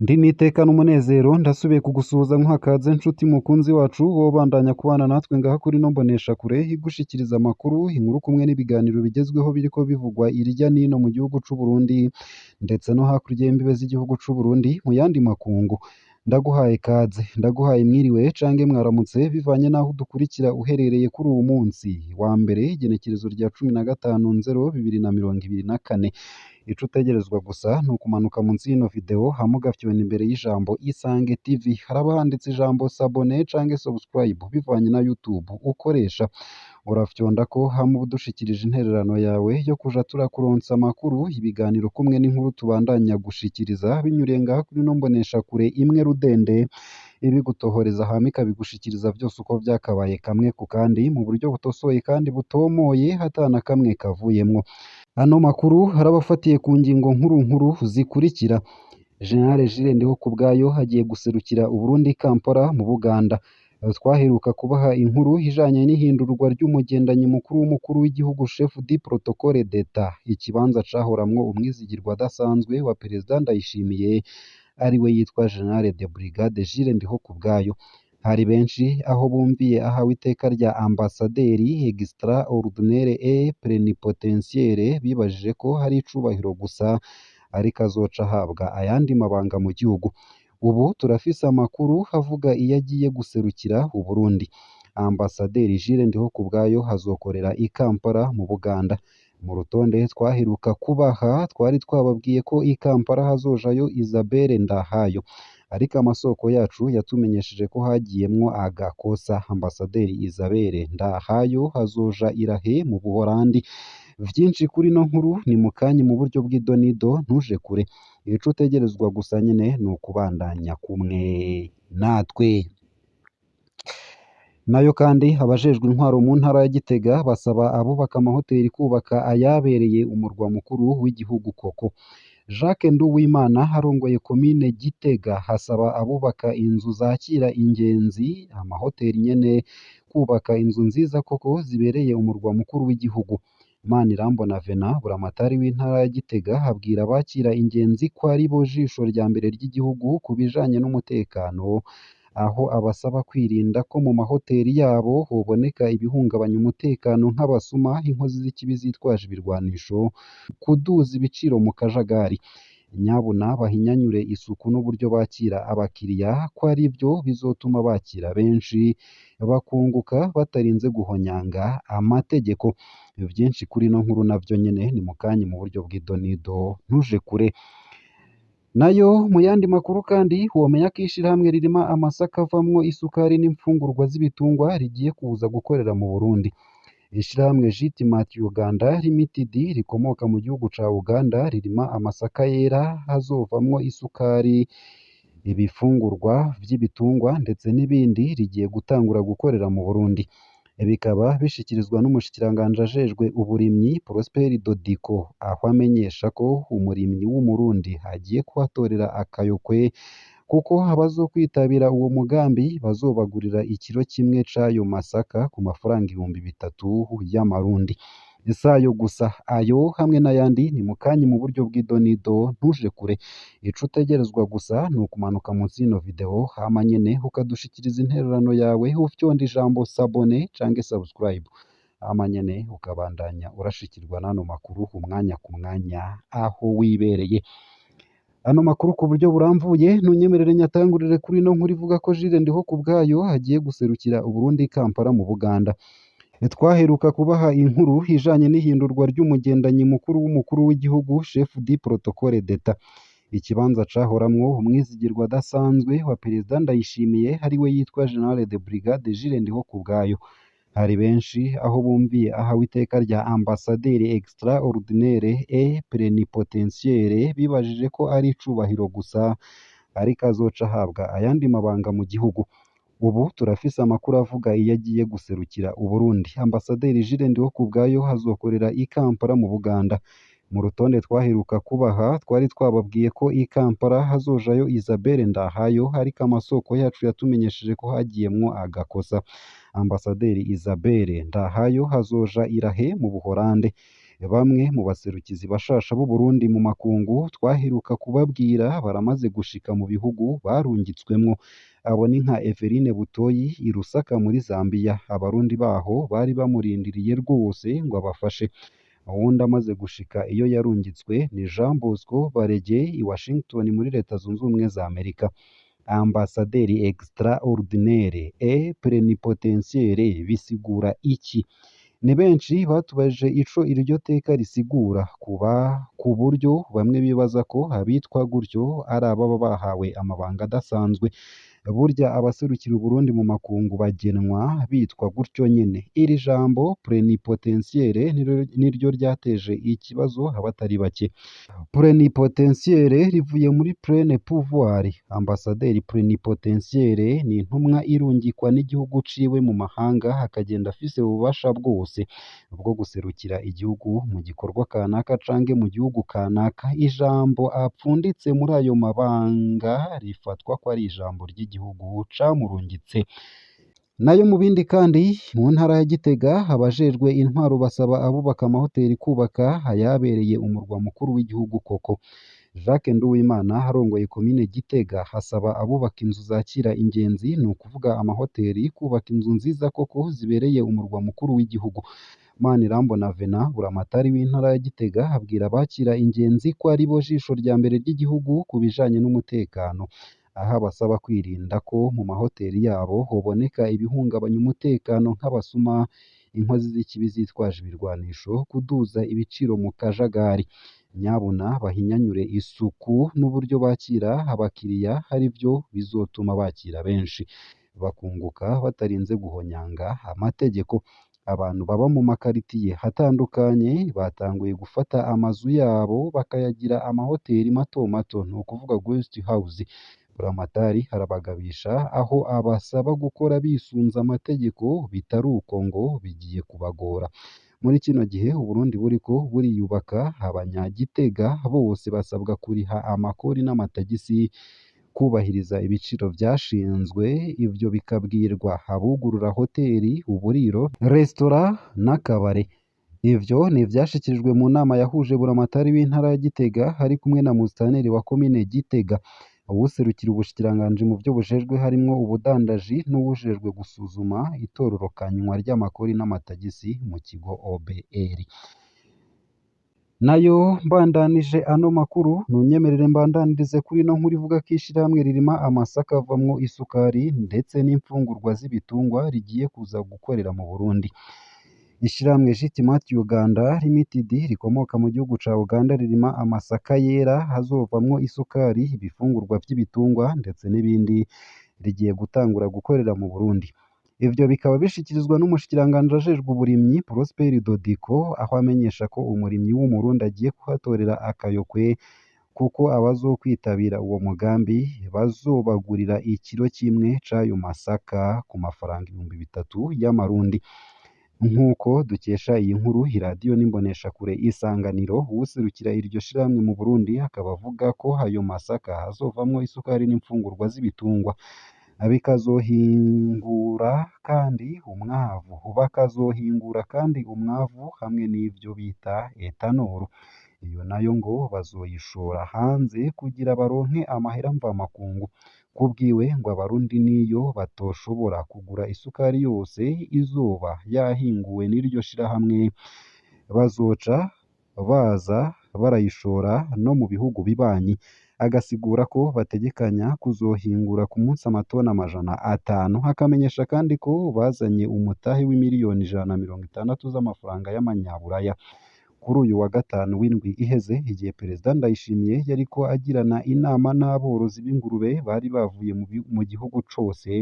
Ndi nitekana umunezero ndasubiye kugusuhuza nkakaze nshuti mukunzi wacu wobandanya kubana natwe ngaha kuri no mbonesha kure igushikiriza amakuru inkuru kumwe n'ibiganiro bigezweho biriko bivugwa irya nino mu gihugu c'u Burundi ndetse no hakurya y'imbibe z'igihugu c'u Burundi mu yandi makungu. Ndaguhaye kaze, ndaguhaye mwiriwe cange mwaramutse bivanye naho udukurikira uherereye kuri uwu munsi wa mbere igenekerezo rya 15/02/2024. Ico utegerezwa gusa ni ukumanuka munsi y'ino video hama ugafyona imbere y'ijambo Isange TV, haraba handitse ijambo s'abonner canke subscribe bivanye na YouTube ukoresha. Urafyondako hama uba udushikirije intererano yawe yo kuja turakuronsa amakuru, ibiganiro kumwe n'inkuru tubandanya gushikiriza binyuriye ngaha kuri no mbonesha kure imwe rudende, ibigutohoreza hama ikabigushikiriza vyose uko vyakabaye kamwe ku kandi mu buryo butosoye kandi butomoye hatana kamwe kavuyemwo. Ano makuru harabafatiye ku ngingo nkuru zikurikira. General Jules Ndihokubwayo hagiye guserukira Uburundi Kampala mu Buganda. Twaheruka kubaha inkuru ijanye n'ihindurwa ry'umugendanyi mukuru w'igihugu chef du protocole d'etat, ikibanza cahoramwo umwizigirwa adasanzwe wa Perezida Ndayishimiye ariwe yitwa General de Brigade Jules Ndihokubwayo. Hari benshi aho bumviye ahawe iteka rya ambasaderi extraordinaire et plénipotentiaire bibajije ko hari icubahiro gusa ariko azoca ahabwa ayandi mabanga mu gihugu. Ubu turafise amakuru avuga iyo agiye guserukira Uburundi. Ambasaderi Jules Ndihokubwayo hazokorera i Kampala mu Buganda. Mu rutonde twaheruka kubaha twari twababwiye ko i Kampala hazojayo Isabelle Ndahayo, ariko amasoko yacu yatumenyesheje ko hagiyemwo agakosa. Ambasaderi Isabelle Ndahayo hazoja Irahe mu Buholandi. Vyinshi kuri no nkuru ni mukanye mu buryo bw'idonido, ntuje kure. Ico utegerezwa gusa nyene ni ukubandanya kumwe natwe. Nayo kandi abajejwe intwaro mu ntara ya Gitega basaba abubaka amahoteli kubaka ayabereye umurwa mukuru w'igihugu koko. Jacques Nduwimana arongoye komine Gitega hasaba abubaka inzu zakira ingenzi, amahoteli nyene kubaka inzu nziza koko zibereye umurwa mukuru w'igihugu. Manirambona Venant buramatari w'intara ya Gitega habwira abakira ingenzi ko ari bo jisho rya mbere ry'igihugu ku bijanye n'umutekano, aho abasaba kwirinda ko mu mahoteli yabo hoboneka ibihungabanya umutekano nk'abasuma, inkozi z'ikibi zitwaje ibirwanisho, kuduza ibiciro mu kajagari. Nyabuna bahinyanyure isuku n'uburyo bakira abakiriya ko ari byo bizotuma bakira benshi bakunguka batarinze guhonyanga amategeko. Vyinshi kuri no nkuru navyo nyene ni mukanye mu buryo bw'idonido, ntuje kure. Nayo mu yandi makuru kandi womenya ko ishirahamwe ririma amasaka avamwo isukari n'imfungurwa z'ibitungwa rigiye kuza gukorera mu Burundi. Ishirahamwe Jitimat Uganda Limited rikomoka mu gihugu ca Uganda ririma amasaka yera hazovamwo isukari, ibifungurwa vy'ibitungwa ndetse n'ibindi rigiye gutangura gukorera mu Burundi. Bikaba bishikirizwa n'umushikiranganje ajejwe uburimyi Prosper Dodiko, aho amenyesha ko umurimyi w'umurundi hagiye kuhatorera akayokwe kuko abazokwitabira uwo mugambi bazobagurira ikiro kimwe c'ayo masaka ku mafaranga 3,000 y'amarundi. Isayo gusa ayo hamwe n'ayandi ni mukanye mu buryo bw'idonido, ntuje kure. Ico utegerezwa gusa ni ukumanuka munsi y'ino video hama nyene ukadushikiriza intererano yawe ufyonda ijambo s'abonner canke subscribe, hama nyene ukabandanya urashikirwa n'ano makuru umwanya ku mwanya aho wibereye. Ano makuru ku buryo buramvuye nunyemerere nyatangurire kuri no nkuru ivuga ko Jules Ndihokubwayo hagiye guserukira Uburundi Kampala mu Buganda. Twaheruka kubaha inkuru ijanye n'ihindurwa ry'umugendanyi mukuru w'igihugu chef du protocole d'etat, ikibanza cahoramwo umwizigirwa adasanzwe wa Perezida Ndayishimiye ariwe yitwa General de Brigade Jules Ndihokubwayo. Hari benshi aho bumviye ahawe iteka rya ambasaderi extraordinaire et plénipotentiaire bibajije ko ari icubahiro gusa ariko azoca ahabwa ayandi mabanga mu gihugu. Ubu turafise amakuru avuga iyo agiye guserukira Uburundi. Ambasaderi Jules Ndihokubwayo hazokorera i Kampala mu Buganda. Mu rutonde twaheruka kubaha twari twababwiye ko i Kampala hazojayo Isabelle Ndahayo, ariko amasoko yacu yatumenyesheje ko hagiyemwo agakosa. Ambasaderi Isabelle Ndahayo hazoja Irahe mu Buholande. Bamwe mu baserukizi bashasha b'u Burundi mu makungu twaheruka kubabwira baramaze gushika mu bihugu barungitswemwo. Abo ni nka Everine Butoyi i Lusaka muri Zambia. Abarundi baho bari bamurindiriye rwose ngo abafashe. Uwundi amaze gushika iyo yarungitswe ni Jean Bosco Barege i Washington muri Leta Zunze Ubumwe za Amerika. Ambasaderi extraordinaire et plenipotentiaire bisigura iki? Ni benshi batubajije ico iryo teka risigura ku buryo bamwe bibaza ko abitwa gutyo ari ababa bahawe amabanga adasanzwe. Burya abaserukira Uburundi mu makungu bagenwa bitwa gutyo nyene. Iri jambo plenipotentiaire niryo ryateje ikibazo abatari bake. Plenipotentiaire rivuye muri pleine pouvoir. Ambasaderi plenipotentiaire ni intumwa irungikwa n'igihugu ciwe mu mahanga akagenda afise ububasha bwose bwo guserukira igihugu mu gikorwa kanaka canke mu gihugu kanaka. Ijambo apfunditse muri ayo mabanga rifatwa ko ari ijambo ry'igihugu camurungitse. Nayo mu bindi kandi mu ntara ya Gitega abajejwe intwaro basaba abubaka amahoteli kubaka ayabereye umurwa mukuru w'igihugu koko. Jacques Nduwimana arongoye komine Gitega hasaba abubaka inzu zakira ingenzi, ni ukuvuga amahoteli, kubaka inzu nziza koko zibereye umurwa mukuru w'igihugu. Manirambona Venant buramatari w'intara ya Gitega abwira abakira ingenzi ko ari bo jisho rya mbere ry'igihugu ku bijanye n'umutekano. Aha basaba kwirinda ko mu mahoteli yabo hoboneka ibihungabanya umutekano nk'abasuma, inkozi z'ikibi zitwaje ibirwanisho, kuduza ibiciro mu kajagari. Nyabuna bahinyanyure isuku n'uburyo bakira abakiriya, hari byo bizotuma bakira benshi bakunguka batarinze guhonyanga amategeko. Abantu baba mu makaritiye hatandukanye batanguye gufata amazu yabo bakayagira amahoteli mato mato, ni ukuvuga guest house. Buramatari arabagabisha aho abasaba gukora bisunze amategeko, bitari uko ngo bigiye kubagora. Muri kino gihe Uburundi buriko buriyubaka, abanyagitega bose basabwa kuriha amakori n'amatagisi, kubahiriza ibiciro vyashinzwe. Ivyo bikabwirwa abugurura hoteli, uburiro, resitora n'akabare. Ivyo ni ivyashikirijwe mu nama yahuje buramatari w'intara ya Gitega ari kumwe na musitanteri wa komine Gitega. Uwuserukira ubushikiranganji mu vyo bujejwe harimwo ubudandaji n'uwujejwe gusuzuma itororokanywa ry'amakori n'amatagisi mu kigo OBR. Nayo mbandanije ano makuru, nunyemerere mbandanirize kuri ino nkuru ivuga ko ishirahamwe ririma amasaka avamwo isukari ndetse n'imfungurwa z'ibitungwa rigiye kuza gukorera mu Burundi. Ishirahamwe Jitimati Uganda Limited rikomoka mu gihugu ca Uganda ririma amasaka yera hazovamwo isukari, ibifungurwa vy'ibitungwa ndetse n'ibindi, rigiye gutangura gukorera mu Burundi. Ivyo bikaba bishikirizwa n'umushikiranganji ajejwe uburimyi Prosper Dodiko, aho amenyesha ko umurimyi w'umurundi agiye kuhatorera akayokwe kuko abazokwitabira uwo mugambi bazobagurira ikiro kimwe c'ayo masaka ku mafaranga 3,000 y'amarundi. Nk'uko dukesha iyi nkuru iradiyo n'imboneshakure Isanganiro, uwuserukira iryo shirahamwe mu Burundi akaba avuga ko ayo masaka hazovamwo isukari n'imfungurwa z'ibitungwa, bakazohingura kandi umwavu hamwe n'ivyo bita etanolu. Iyo nayo ngo bazoyishora hanze kugira baronke amahera mvamakungu. Kubwiwe ngo abarundi niyo batoshobora kugura isukari yose izoba yahinguwe n'iryo shirahamwe, bazoca baza barayishora no mu bihugu bibanyi. Agasigura ko bategekanya kuzohingura ku munsi amatoni 500. Hakamenyesha kandi ko bazanye umutahe w'imiliyoni 160 z'amafaranga y'amanyaburaya. Kuri uyu wa gatanu w'indwi iheze, igihe Perezida Ndayishimiye yariko agirana inama n'aborozi b'ingurube bari bavuye mu gihugu cose,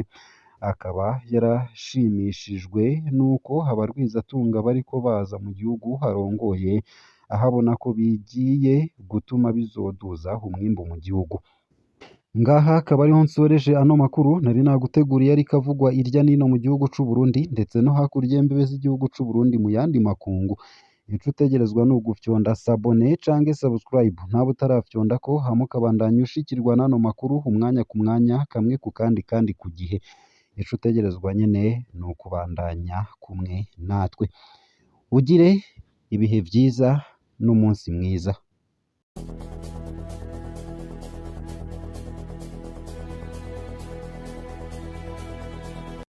akaba yarashimishijwe n'uko abarwizatunga bariko baza mu gihugu arongoye, ahabona ko bigiye gutuma bizoduza umwimbu mu gihugu. Ngaha akaba ariho nsoreje ano makuru nari naguteguriye, ariko avugwa irya nino mu gihugu c'u Burundi ndetse no hakurya y'imbibe z'igihugu c'u Burundi mu yandi makungu. Ico utegerezwa ni ugufyonda sabone canke subscribe ntaba utarafyonda ko, hama ukabandanya ushikirwa n'ano makuru umwanya ku mwanya, kamwe ku kandi ku gihe. Ico utegerezwa nyene ni ukubandanya kumwe natwe. Ugire ibihe vyiza n'umunsi mwiza.